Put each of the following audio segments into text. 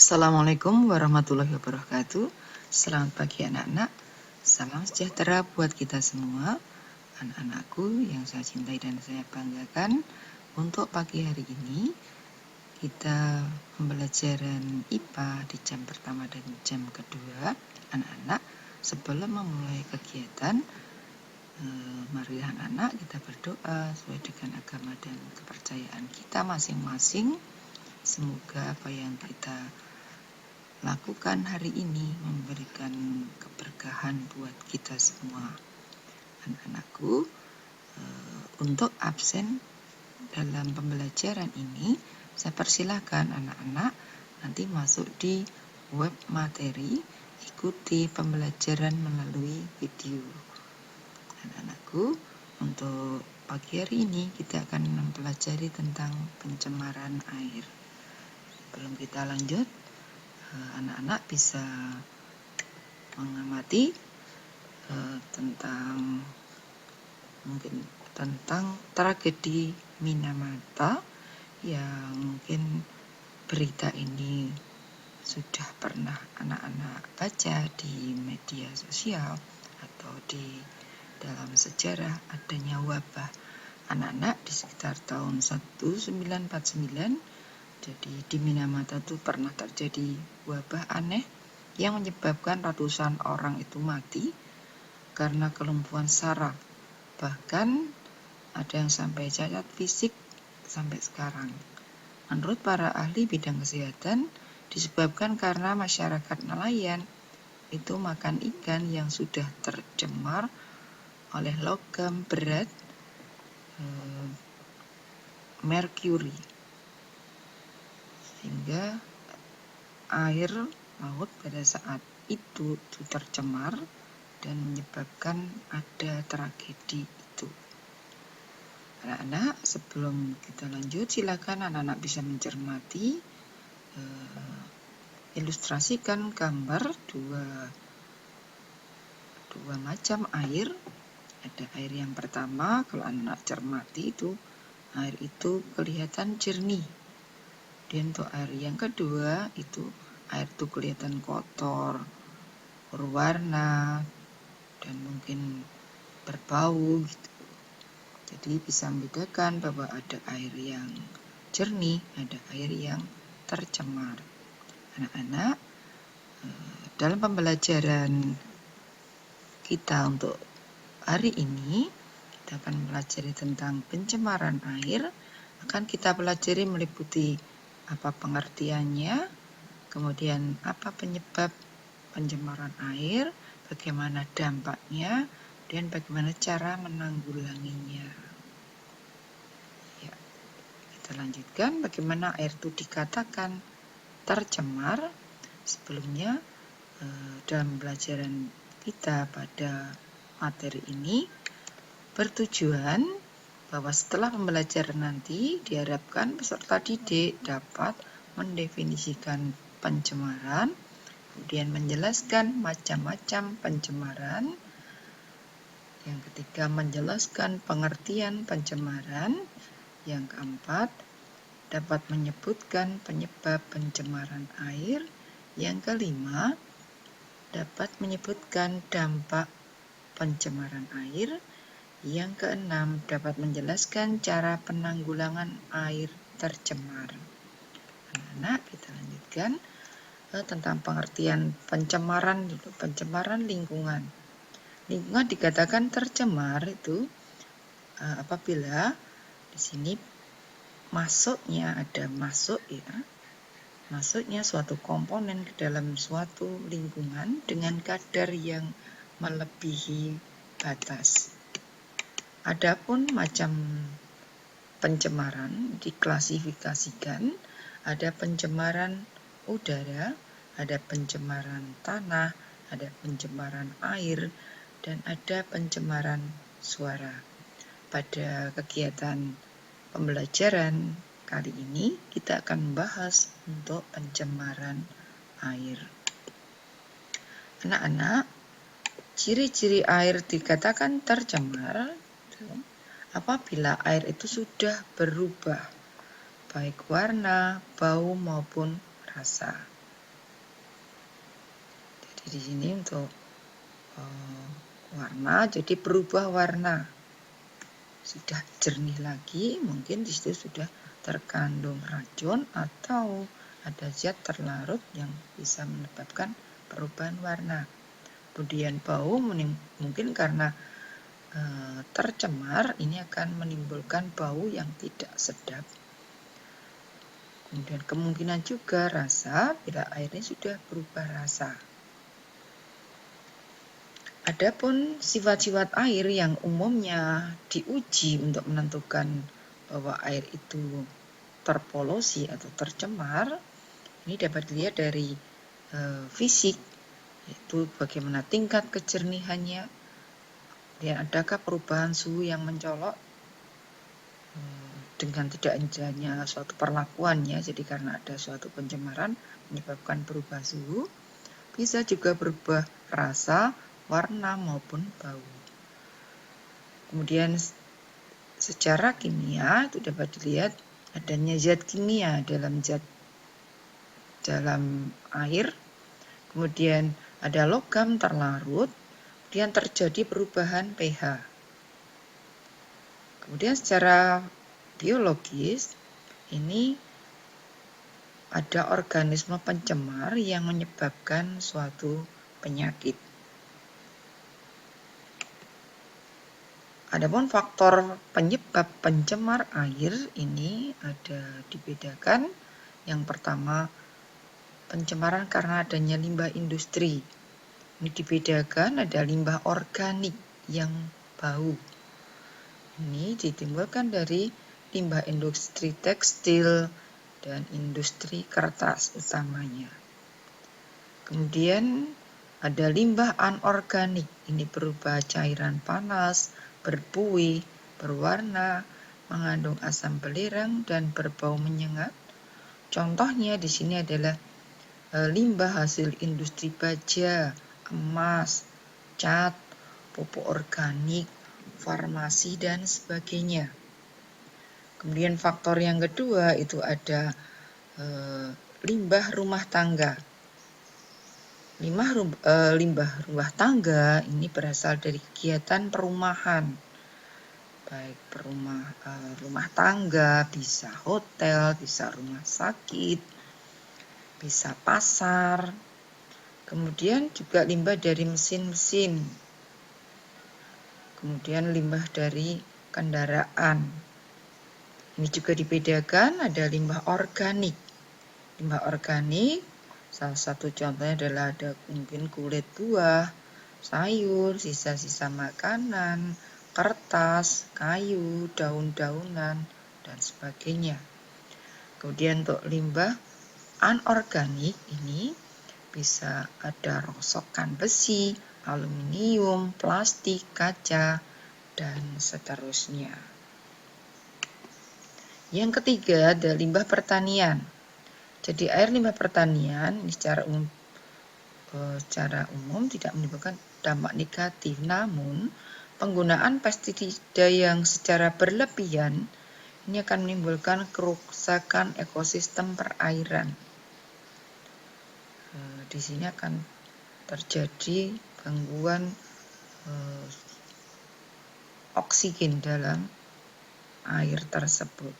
Assalamualaikum warahmatullahi wabarakatuh. Selamat pagi anak-anak. Salam sejahtera buat kita semua. Anak-anakku yang saya cintai dan saya banggakan. Untuk pagi hari ini kita pembelajaran IPA di jam pertama dan jam kedua. Anak-anak, sebelum memulai kegiatan, mari anak-anak kita berdoa sesuai dengan agama dan kepercayaan kita masing-masing. Semoga apa yang kita lakukan hari ini memberikan keberkahan buat kita semua. Anak-anakku, untuk absen dalam pembelajaran ini, saya persilahkan anak-anak nanti masuk di web materi, ikuti pembelajaran melalui video. Anak-anakku, untuk pagi hari ini kita akan mempelajari tentang pencemaran air. Sebelum kita lanjut, anak-anak bisa mengamati tentang tragedi Minamata yang mungkin berita ini sudah pernah anak-anak baca di media sosial atau di dalam sejarah adanya wabah anak-anak di sekitar tahun 1949. Jadi di Minamata itu pernah terjadi wabah aneh yang menyebabkan ratusan orang itu mati karena kelumpuhan saraf. Bahkan ada yang sampai cacat fisik sampai sekarang. Menurut para ahli bidang kesehatan, disebabkan karena masyarakat nelayan itu makan ikan yang sudah tercemar oleh logam berat merkuri. Sehingga air laut pada saat itu tercemar dan menyebabkan ada tragedi itu. Anak-anak, sebelum kita lanjut, silakan anak-anak bisa mencermati, ilustrasikan gambar dua macam air. Ada air yang pertama, kalau anak cermati itu, air itu kelihatan jernih. Dan untuk air yang kedua itu air itu kelihatan kotor, berwarna, dan mungkin berbau gitu. Jadi bisa membedakan bahwa ada air yang jernih, ada air yang tercemar. Anak-anak, dalam pembelajaran kita untuk hari ini, kita akan mempelajari tentang pencemaran air. Akan kita pelajari meliputi apa pengertiannya, kemudian apa penyebab pencemaran air, bagaimana dampaknya, dan bagaimana cara menanggulanginya. Ya, kita lanjutkan bagaimana air itu dikatakan tercemar. Sebelumnya, dalam pembelajaran kita pada materi ini bertujuan bahwa setelah pembelajaran nanti diharapkan peserta didik dapat mendefinisikan pencemaran, kemudian menjelaskan macam-macam pencemaran. Yang ketiga, menjelaskan pengertian pencemaran. Yang keempat, dapat menyebutkan penyebab pencemaran air. Yang kelima, dapat menyebutkan dampak pencemaran air. Yang keenam, dapat menjelaskan cara penanggulangan air tercemar. Anak-anak, kita lanjutkan tentang pengertian pencemaran dulu. Pencemaran lingkungan. Lingkungan dikatakan tercemar itu apabila di sini masuknya masuknya suatu komponen ke dalam suatu lingkungan dengan kadar yang melebihi batas. Adapun macam pencemaran diklasifikasikan, ada pencemaran udara, ada pencemaran tanah, ada pencemaran air, dan ada pencemaran suara. Pada kegiatan pembelajaran kali ini kita akan membahas untuk pencemaran air. Anak-anak, ciri-ciri air dikatakan tercemar apabila air itu sudah berubah, baik warna, bau, maupun rasa. Jadi di sini untuk warna, jadi berubah warna. Sudah jernih lagi, mungkin di situ sudah terkandung racun atau ada zat terlarut yang bisa menyebabkan perubahan warna. Kemudian bau mungkin karena tercemar, ini akan menimbulkan bau yang tidak sedap. Kemudian kemungkinan juga rasa, bila airnya sudah berubah rasa. Adapun sifat-sifat air yang umumnya diuji untuk menentukan bahwa air itu terpolusi atau tercemar, ini dapat dilihat dari fisik, yaitu bagaimana tingkat kejernihannya, dan adakah perubahan suhu yang mencolok dengan tidak hanya suatu perlakuannya, jadi karena ada suatu pencemaran menyebabkan berubah suhu, bisa juga berubah rasa, warna maupun bau. Kemudian secara kimia itu dapat dilihat adanya zat kimia dalam air, kemudian ada logam terlarut, kemudian terjadi perubahan pH. Kemudian secara biologis, ini ada organisme pencemar yang menyebabkan suatu penyakit. Adapun faktor penyebab pencemar air ini ada dibedakan. Yang pertama, pencemaran karena adanya limbah industri. Ini dibedakan, ada limbah organik yang bau. Ini ditimbulkan dari limbah industri tekstil dan industri kertas utamanya. Kemudian ada limbah anorganik, ini berupa cairan panas, berbuih, berwarna, mengandung asam belerang dan berbau menyengat. Contohnya di sini adalah limbah hasil industri baja, emas, cat, pupuk organik, farmasi dan sebagainya. Kemudian faktor yang kedua itu ada limbah rumah tangga. Limbah rumah tangga ini berasal dari kegiatan perumahan, baik rumah tangga, bisa hotel, bisa rumah sakit, bisa pasar. Kemudian juga limbah dari mesin-mesin. Kemudian limbah dari kendaraan. Ini juga dibedakan, ada limbah organik. Limbah organik, salah satu contohnya adalah ada mungkin kulit buah, sayur, sisa-sisa makanan, kertas, kayu, daun-daunan, dan sebagainya. Kemudian untuk limbah anorganik ini bisa ada rongsokan besi, aluminium, plastik, kaca, dan seterusnya. Yang ketiga ada limbah pertanian. Jadi air limbah pertanian ini secara umum tidak menimbulkan dampak negatif, namun penggunaan pestisida yang secara berlebihan ini akan menimbulkan kerusakan ekosistem perairan. Di sini akan terjadi gangguan oksigen dalam air tersebut.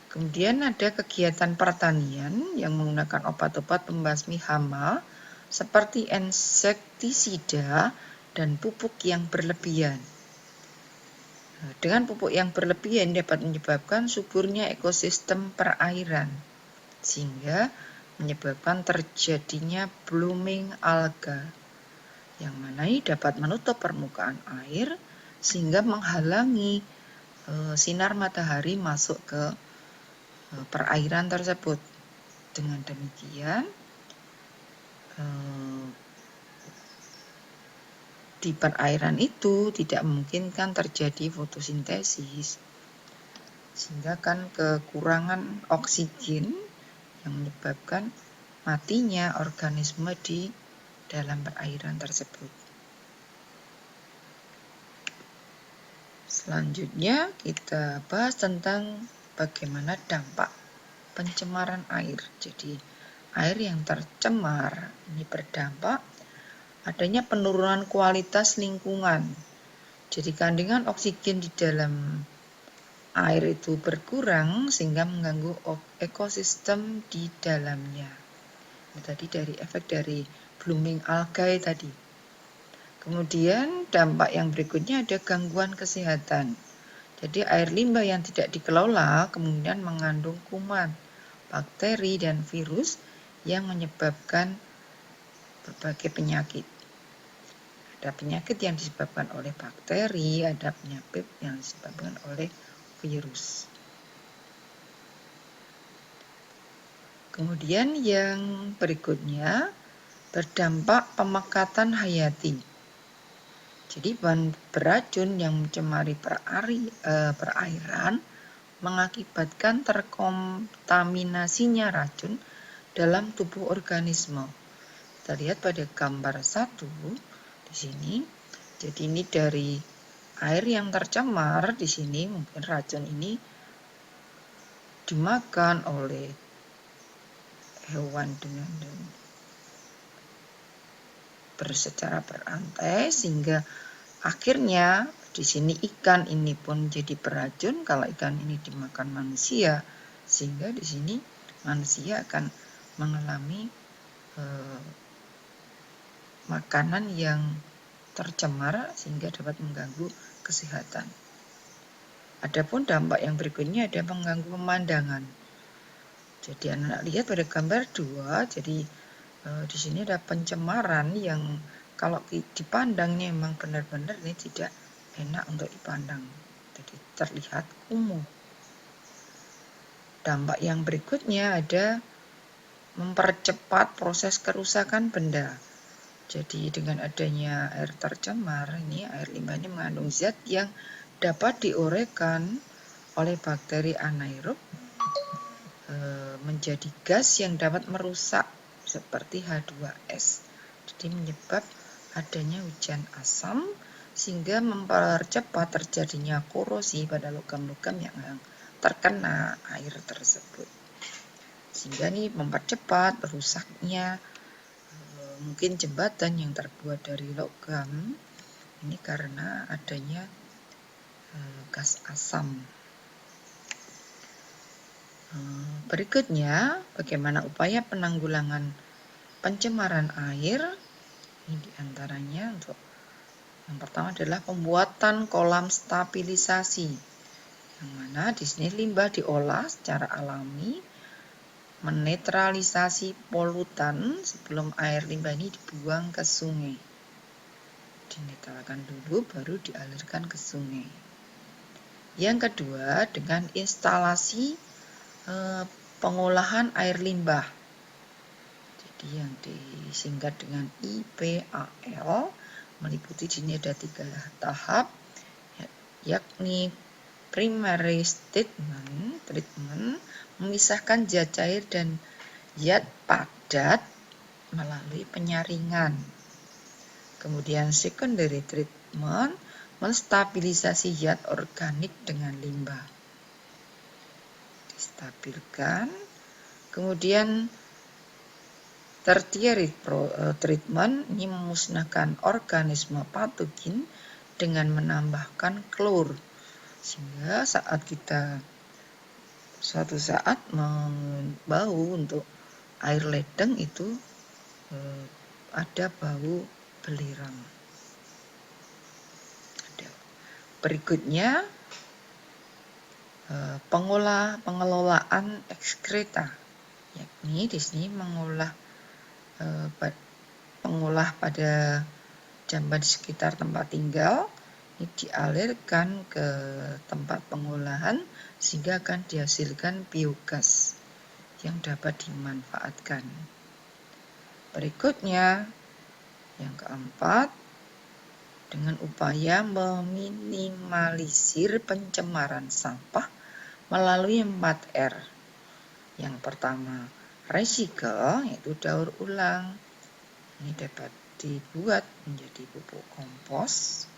Kemudian ada kegiatan pertanian yang menggunakan obat-obat pembasmi hama seperti insektisida dan pupuk yang berlebihan. Dengan pupuk yang berlebihan dapat menyebabkan suburnya ekosistem perairan, sehingga menyebabkan terjadinya blooming alga, yang mana ini dapat menutup permukaan air sehingga menghalangi sinar matahari masuk ke perairan tersebut. Dengan demikian, di perairan itu tidak memungkinkan terjadi fotosintesis, sehingga kan kekurangan oksigen yang menyebabkan matinya organisme di dalam perairan tersebut. Selanjutnya kita bahas tentang bagaimana dampak pencemaran air. Jadi air yang tercemar ini berdampak adanya penurunan kualitas lingkungan. Jadi kandungan oksigen di dalam air itu berkurang sehingga mengganggu ekosistem di dalamnya. Ini tadi dari efek dari blooming algae tadi. Kemudian dampak yang berikutnya ada gangguan kesehatan. Jadi air limbah yang tidak dikelola kemudian mengandung kuman, bakteri, dan virus yang menyebabkan berbagai penyakit. Ada penyakit yang disebabkan oleh bakteri, ada penyakit yang disebabkan oleh virus. Kemudian yang berikutnya berdampak pemekatan hayati. Jadi bahan beracun yang mencemari perairan mengakibatkan terkontaminasinya racun dalam tubuh organisme. Kita lihat pada gambar 1 di sini. Jadi ini dari air yang tercemar. Di sini mungkin racun ini dimakan oleh hewan dengan secara berantai sehingga akhirnya di sini ikan ini pun jadi beracun kalau ikan ini dimakan manusia, sehingga di sini manusia akan mengalami makanan yang tercemar sehingga dapat mengganggu kesehatan. Adapun dampak yang berikutnya ada mengganggu pemandangan. Jadi anak lihat pada gambar 2, jadi di sini ada pencemaran yang kalau dipandangnya memang benar-benar ini tidak enak untuk dipandang. Jadi terlihat kumuh. Dampak yang berikutnya ada mempercepat proses kerusakan benda. Jadi dengan adanya air tercemar ini, air limbah ini mengandung zat yang dapat diuraikan oleh bakteri anaerob menjadi gas yang dapat merusak seperti H2S. Jadi menyebab adanya hujan asam sehingga mempercepat terjadinya korosi pada logam-logam yang terkena air tersebut. Sehingga ini mempercepat rusaknya mungkin jembatan yang terbuat dari logam ini karena adanya gas asam. Berikutnya, bagaimana upaya penanggulangan pencemaran air? Ini diantaranya untuk yang pertama adalah pembuatan kolam stabilisasi, yang mana di sini limbah diolah secara alami, menetralisasi polutan sebelum air limbah ini dibuang ke sungai. Dinetralkan dulu, baru dialirkan ke sungai. Yang kedua, dengan instalasi pengolahan air limbah. Jadi yang disingkat dengan IPAL meliputi di sini ada 3 tahap, yakni primary treatment memisahkan zat cair dan zat padat melalui penyaringan. Kemudian secondary treatment menstabilisasi zat organik dengan limbah. Distabilkan. Kemudian tertiary treatment ini memusnahkan organisme patogen dengan menambahkan klor, sehingga saat kita suatu saat bau untuk air ledeng itu ada bau belerang. Berikutnya pengelolaan ekskreta, yakni di sini mengolah pada jamban di sekitar tempat tinggal ini dialirkan ke tempat pengolahan sehingga akan dihasilkan biogas yang dapat dimanfaatkan. Berikutnya yang keempat, dengan upaya meminimalisir pencemaran sampah melalui 4R. Yang pertama, recycle, yaitu daur ulang. Ini dapat dibuat menjadi pupuk kompos.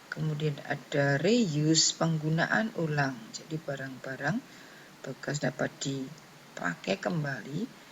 Kemudian ada reuse, penggunaan ulang. Jadi barang-barang bekas dapat dipakai kembali